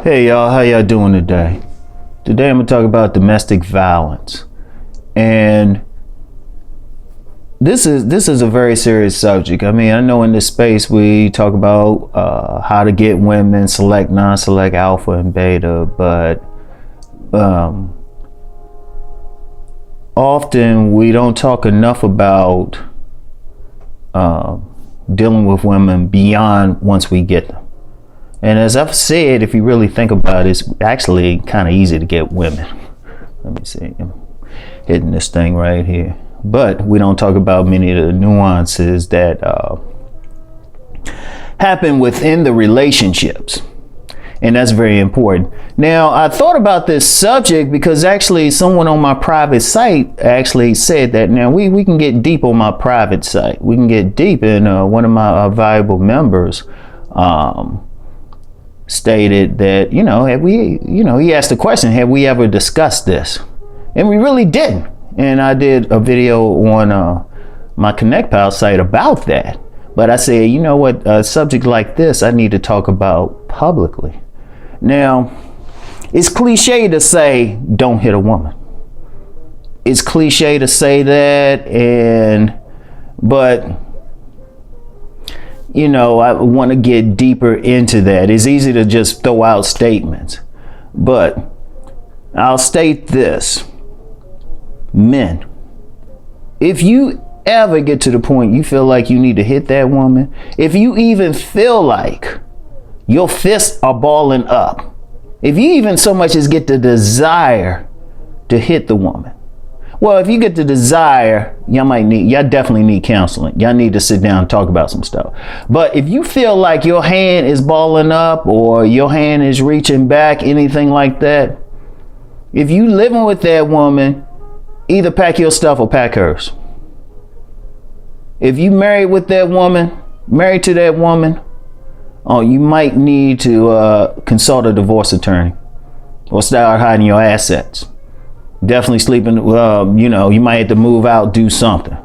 Hey y'all, how y'all doing today? Today I'm gonna talk about domestic violence. And this is a very serious subject. I mean, I know in this space we talk about how to get women, select, non-select, alpha and beta, but often we don't talk enough about dealing with women beyond once we get them. And as I've said, if you really think about it, it's actually kind of easy to get women. Let me see, I'm hitting this thing right here. But we don't talk about many of the nuances that happen within the relationships. And that's very important. Now, I thought about this subject because actually someone on my private site actually said that now we can get deep on my private site. We can get deep, and one of my valuable members stated that, he asked the question, have we ever discussed this? And we really didn't. And I did a video on my Connect Pal site about that. But I said, you know what, a subject like this, I need to talk about publicly. Now, it's cliche to say, don't hit a woman. It's cliche to say that, but I want to get deeper into that. It's easy to just throw out statements, but I'll state this. Men, if you ever get to the point you feel like you need to hit that woman, if you even feel like your fists are balling up, if you even so much as get the desire to hit the woman, well, if you get the desire, y'all definitely need counseling. Y'all need to sit down and talk about some stuff. But if you feel like your hand is balling up or your hand is reaching back, anything like that, if you living with that woman, either pack your stuff or pack hers. If you married to that woman, you might need to consult a divorce attorney or start hiding your assets. Definitely sleeping, you might have to move out, do something.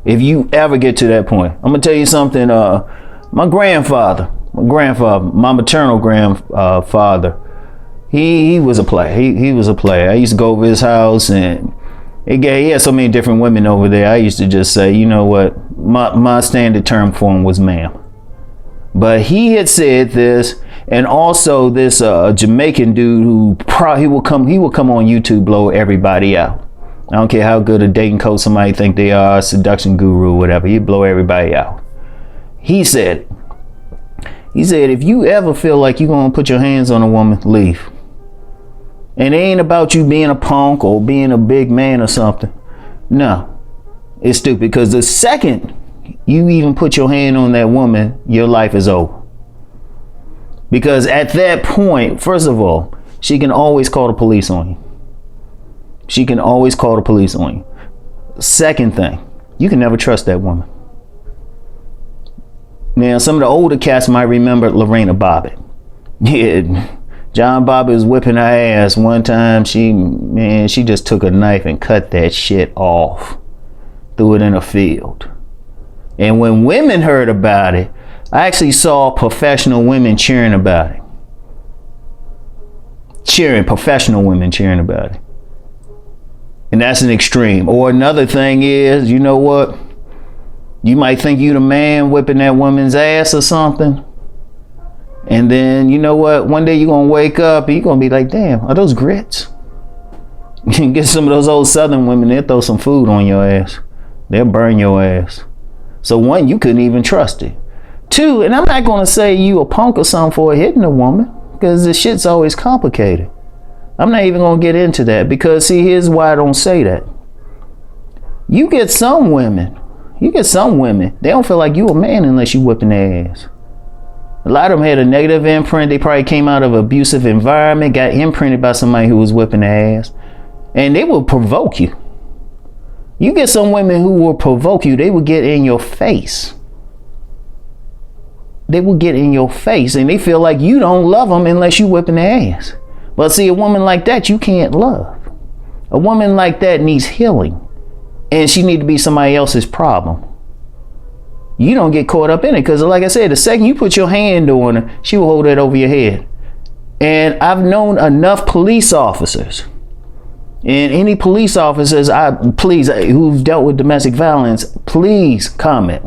If you ever get to that point, I'm gonna tell you something. My grandfather, my maternal grandfather, he was a player. He was a player. I used to go over his house, and he had so many different women over there. I used to just say, you know what, my standard term for him was ma'am. But he had said this, and also this Jamaican dude who he will come on YouTube, blow everybody out. I don't care how good a dating coach somebody think they are, seduction guru, whatever. He'd blow everybody out. He said, if you ever feel like you're gonna put your hands on a woman, leave. And it ain't about you being a punk or being a big man or something. No, it's stupid, because the second you even put your hand on that woman, your life is over. Because at that point, first of all, she can always call the police on you. Second thing, you can never trust that woman. Now, some of the older cats might remember Lorena Bobbitt. Yeah, John Bobbitt was whipping her ass one time. She just took a knife and cut that shit off, threw it in a field. And when women heard about it, I actually saw professional women cheering about it. Professional women cheering about it. And that's an extreme. Or another thing is, you know what? You might think you the man whipping that woman's ass or something. And then, you know what? One day you're going to wake up and you're going to be like, damn, are those grits? You can get some of those old Southern women, they'll throw some food on your ass. They'll burn your ass. So one, you couldn't even trust it. Two, and I'm not going to say you a punk or something for hitting a woman, because the shit's always complicated. I'm not even going to get into that, because see, here's why I don't say that. You get some women, they don't feel like you a man unless you whipping their ass. A lot of them had a negative imprint. They probably came out of an abusive environment, got imprinted by somebody who was whipping their ass, and they will provoke you. You get some women who will provoke you, they will get in your face. They will get in your face, and they feel like you don't love them unless you whipping their ass. But see, a woman like that, you can't love. A woman like that needs healing, and she need to be somebody else's problem. You don't get caught up in it, because like I said, the second you put your hand on her, she will hold that over your head. And I've known enough police officers, and any police officers, who've dealt with domestic violence, please comment.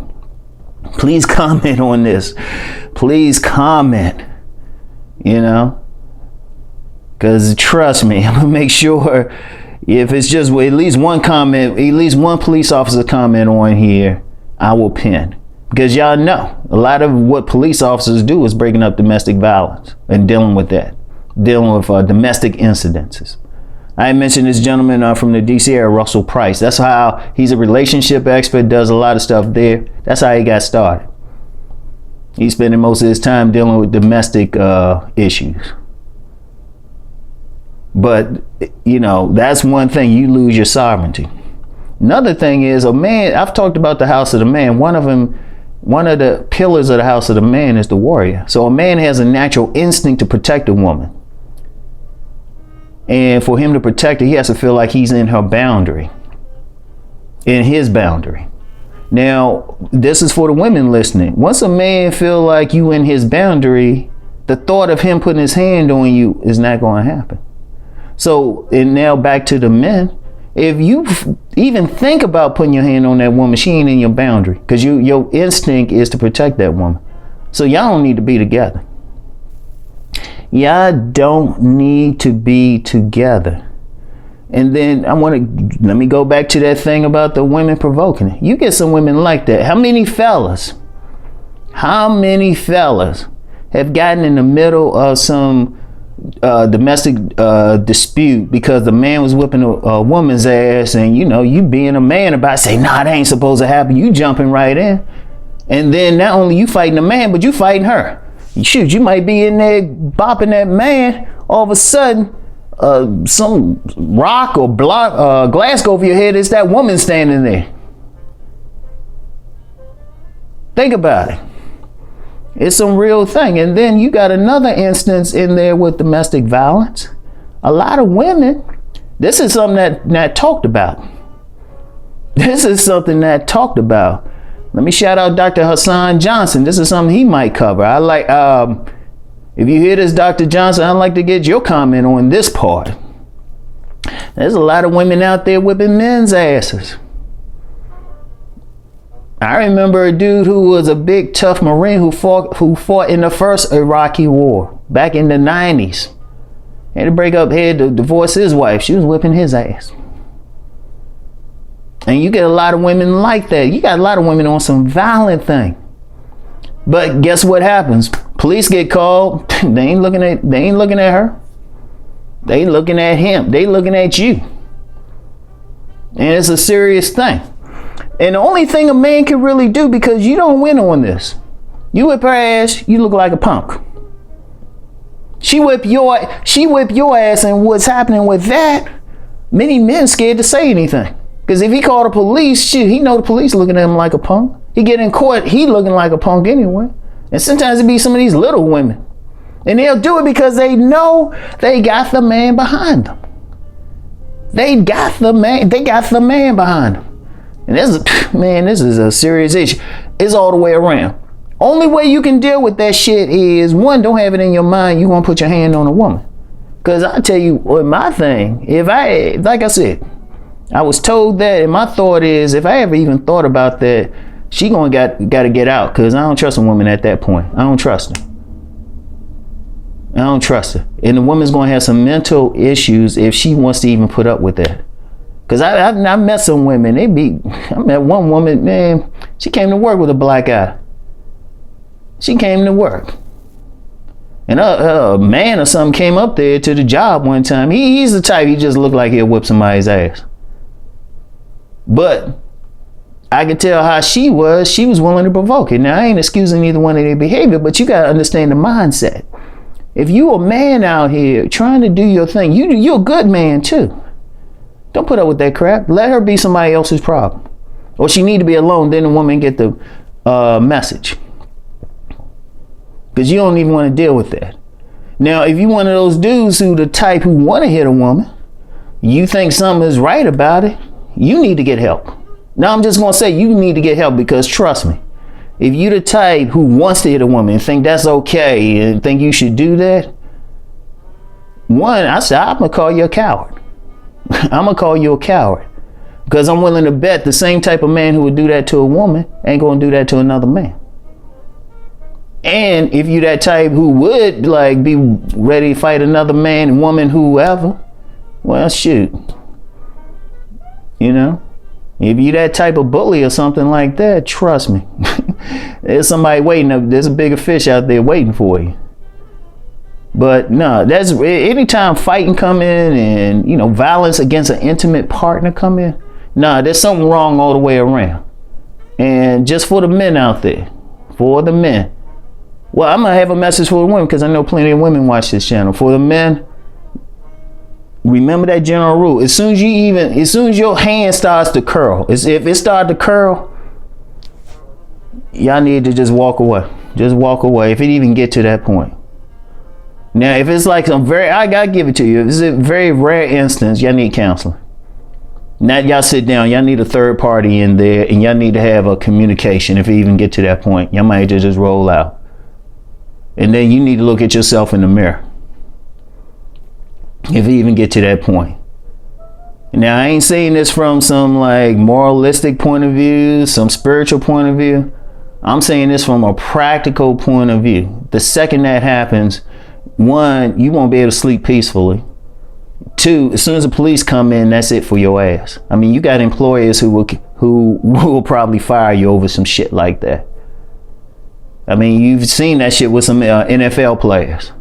Please comment on this. Please comment, because trust me, I'm gonna make sure if it's just at least one comment, at least one police officer comment on here, I will pin. Because y'all know a lot of what police officers do is breaking up domestic violence and dealing with that, dealing with domestic incidences. I mentioned this gentleman from the DC area, Russell Price. That's how he's a relationship expert, does a lot of stuff there. That's how he got started. He's spending most of his time dealing with domestic issues. But, that's one thing, you lose your sovereignty. Another thing is a man, I've talked about the house of the man. One of the pillars of the house of the man is the warrior. So a man has a natural instinct to protect a woman. And for him to protect her, he has to feel like he's in her boundary, in his boundary. Now, this is for the women listening. Once a man feel like you in his boundary, the thought of him putting his hand on you is not going to happen. So, and now back to the men. If you even think about putting your hand on that woman, she ain't in your boundary, because your instinct is to protect that woman. So y'all don't need to be together. Y'all don't need to be together. And then let me go back to that thing about the women provoking it. You get some women like that. How many fellas have gotten in the middle of some domestic dispute because the man was whipping a woman's ass, and you being a man about it, say, nah, that ain't supposed to happen, you jumping right in, and then not only you fighting the man, but you fighting her. Shoot, you might be in there bopping that man, all of a sudden some rock or glass go over your head, it's that woman standing there. Think about it. It's some real thing. And then you got another instance in there with domestic violence. A lot of women, this is something that talked about. This is something that talked about. Let me shout out Dr. Hassan Johnson. This is something he might cover. I like, if you hear this, Dr. Johnson, I'd like to get your comment on this part. There's a lot of women out there whipping men's asses. I remember a dude who was a big, tough Marine who fought in the first Iraqi war back in the 90s. Had to divorce his wife. She was whipping his ass. And you get a lot of women like that. You got a lot of women on some violent thing. But guess what happens? Police get called. They ain't looking at her. They looking at him. They looking at you. And it's a serious thing. And the only thing a man can really do, because you don't win on this, you whip her ass, you look like a punk. She whip your ass, and what's happening with that, many men scared to say anything. Because if he called the police, shit, he know the police looking at him like a punk. He get in court, he looking like a punk anyway. And sometimes it be some of these little women. And they'll do it because they know they got the man behind them. They got the man behind them. And this is a serious issue. It's all the way around. Only way you can deal with that shit is, one, don't have it in your mind you want to put your hand on a woman. Because I tell you what, my thing, like I said, I was told that, and my thought is, if I ever even thought about that, she got to get out, because I don't trust a woman at that point. I don't trust her. And the woman's going to have some mental issues if she wants to even put up with that. Because I met some women, I met one woman, man, she came to work with a black eye. She came to work. And a man or something came up there to the job one time. He's the type, he just looked like he'll whip somebody's ass. But I could tell how she was willing to provoke it. Now, I ain't excusing either one of their behavior, but you got to understand the mindset. If you a man out here trying to do your thing, you're a good man too. Don't put up with that crap. Let her be somebody else's problem. Or she need to be alone, then the woman get the message. Because you don't even want to deal with that. Now, if you one of those dudes who the type who want to hit a woman, you think something is right about it, you need to get help. Now, I'm just going to say you need to get help, because trust me, if you the type who wants to hit a woman and think that's okay and think you should do that, one, I said, I'm gonna call you a coward. I'm gonna call you a coward. Because I'm willing to bet the same type of man who would do that to a woman ain't gonna do that to another man. And if you that type who would like be ready to fight another man, woman, whoever, well, shoot. You know, if you that type of bully or something like that, trust me, there's somebody waiting up. There's a bigger fish out there waiting for you. But no, that's anytime fighting come in and, you know, violence against an intimate partner come in. Nah, there's something wrong all the way around. And just for the men out there, for the men. Well, I'm gonna have a message for the women because I know plenty of women watch this channel. For the men, remember that general rule. As soon as your hand starts to curl, if it starts to curl, y'all need to just walk away. Just walk away if it even get to that point. Now, if it's like I gotta give it to you. If it's a very rare instance, y'all need counseling. Now y'all sit down, y'all need a third party in there, and y'all need to have a communication. If it even get to that point, y'all might just roll out. And then you need to look at yourself in the mirror. If you even get to that point. Now, I ain't saying this from some like moralistic point of view, some spiritual point of view. I'm saying this from a practical point of view. The second that happens, one, you won't be able to sleep peacefully. Two, as soon as the police come in, that's it for your ass. I mean, you got employers who will probably fire you over some shit like that. I mean, you've seen that shit with some NFL players.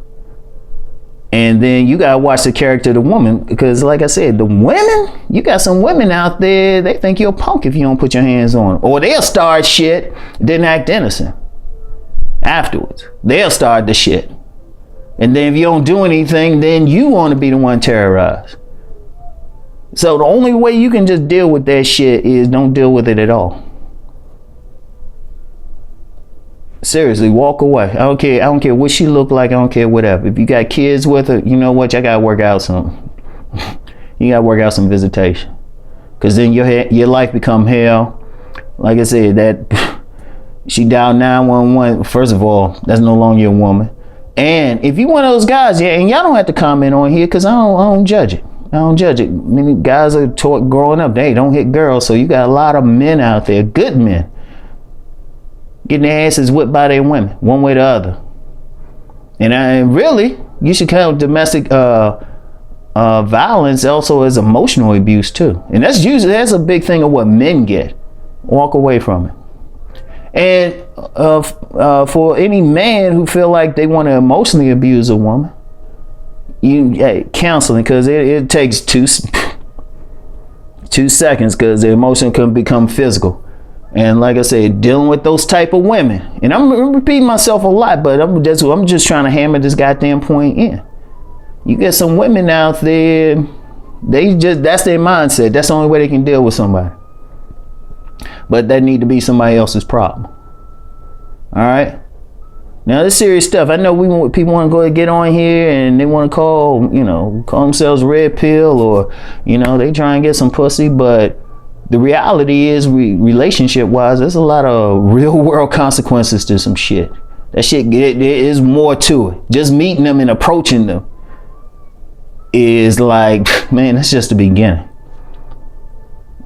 And then you gotta watch the character of the woman, because like I said, the women, you got some women out there, they think you're a punk if you don't put your hands on them. Or they'll start shit, then act innocent. Afterwards, they'll start the shit. And then if you don't do anything, then you want to be the one terrorized. So the only way you can just deal with that shit is don't deal with it at all. Seriously, walk away. I don't care what she look like. I don't care whatever. If you got kids with her, you know what? Y'all gotta work out something. You gotta work out some visitation. Cause then your life become hell. Like I said, that she dialed 911. First of all, that's no longer your woman. And if you one of those guys, yeah, and y'all don't have to comment on here, cause I don't judge it. I don't judge it. I mean, guys are taught growing up, they don't hit girls. So you got a lot of men out there, good men, getting their asses whipped by their women, one way or the other. And really, you should count domestic violence also as emotional abuse too. And that's a big thing of what men get. Walk away from it. And for any man who feel like they want to emotionally abuse a woman, counseling, because it takes two seconds, because the emotion can become physical. And like I said, dealing with those type of women, and I'm repeating myself a lot, but I'm just trying to hammer this goddamn point in. You get some women out there, that's their mindset. That's the only way they can deal with somebody. But that need to be somebody else's problem. All right. Now this serious stuff. I know people want to go and get on here and they want to call themselves red pill, or they try and get some pussy, but the reality is, relationship wise, there's a lot of real world consequences to some shit. That shit, there is more to it. Just meeting them and approaching them is like, man, that's just the beginning.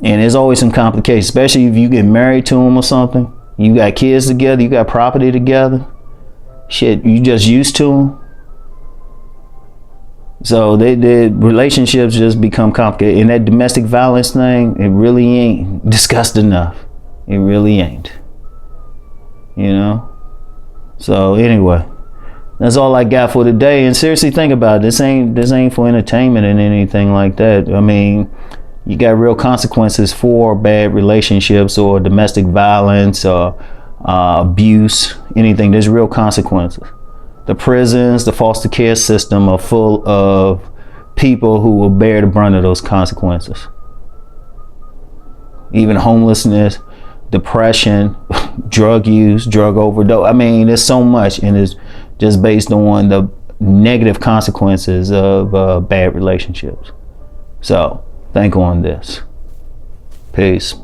And there's always some complications, especially if you get married to them or something. You got kids together, you got property together. Shit, you just used to them. So the relationships just become complicated. And that domestic violence thing, it really ain't discussed enough. It really ain't. So anyway, that's all I got for today. And seriously, think about it. This ain't for entertainment and anything like that. I mean, you got real consequences for bad relationships or domestic violence or abuse, anything. There's real consequences. The prisons, the foster care system are full of people who will bear the brunt of those consequences. Even homelessness, depression, drug use, drug overdose. I mean, there's so much, and it's just based on the negative consequences of bad relationships. So think on this. Peace.